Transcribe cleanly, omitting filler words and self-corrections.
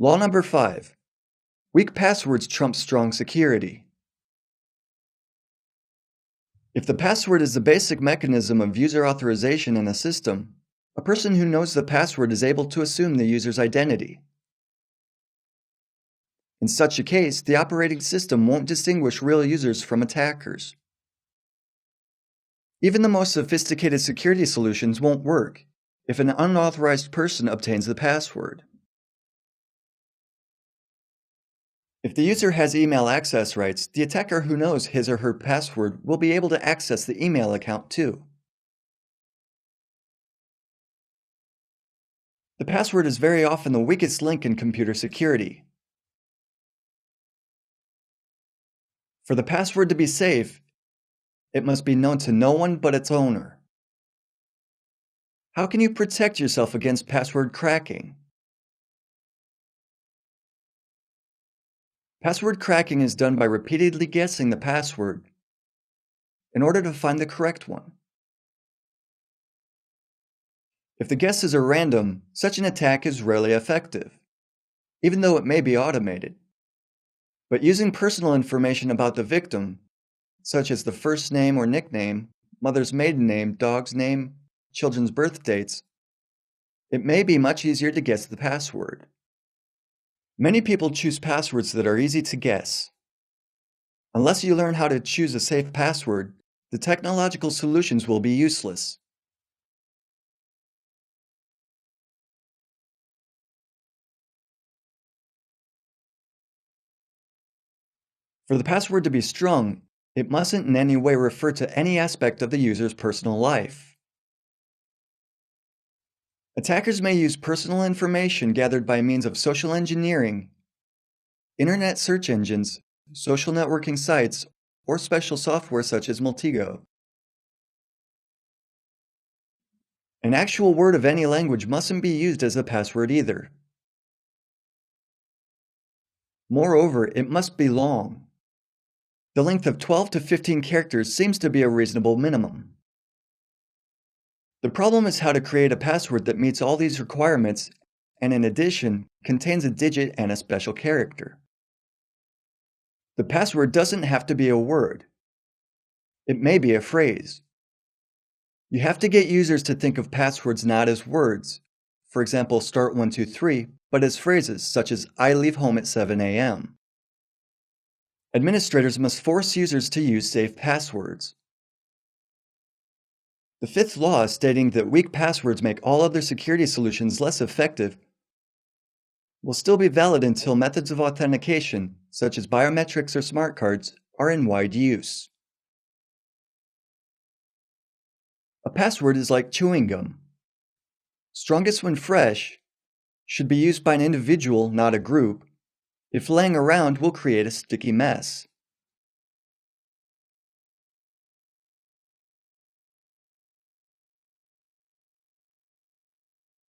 Law number 5. Weak passwords trump strong security. If the password is the basic mechanism of user authorization in a system, a person who knows the password is able to assume the user's identity. In such a case, the operating system won't distinguish real users from attackers. Even the most sophisticated security solutions won't work if an unauthorized person obtains the password. If the user has email access rights, the attacker who knows his or her password will be able to access the email account too. The password is very often the weakest link in computer security. For the password to be safe, it must be known to no one but its owner. How can you protect yourself against password cracking? Password cracking is done by repeatedly guessing the password in order to find the correct one. If the guesses are random, such an attack is rarely effective, even though it may be automated. But using personal information about the victim, such as the first name or nickname, mother's maiden name, dog's name, children's birth dates, it may be much easier to guess the password. Many people choose passwords that are easy to guess. Unless you learn how to choose a safe password, the technological solutions will be useless. For the password to be strong, it mustn't in any way refer to any aspect of the user's personal life. Attackers may use personal information gathered by means of social engineering, internet search engines, social networking sites, or special software such as Multigo. An actual word of any language mustn't be used as a password either. Moreover, it must be long. The length of 12 to 15 characters seems to be a reasonable minimum. The problem is how to create a password that meets all these requirements and in addition contains a digit and a special character. The password doesn't have to be a word. It may be a phrase. You have to get users to think of passwords not as words, for example start123, but as phrases such as I leave home at 7 a.m. Administrators must force users to use safe passwords. The fifth law, stating that weak passwords make all other security solutions less effective, will still be valid until methods of authentication, such as biometrics or smart cards, are in wide use. A password is like chewing gum. Strongest when fresh, should be used by an individual, not a group. If laying around, will create a sticky mess.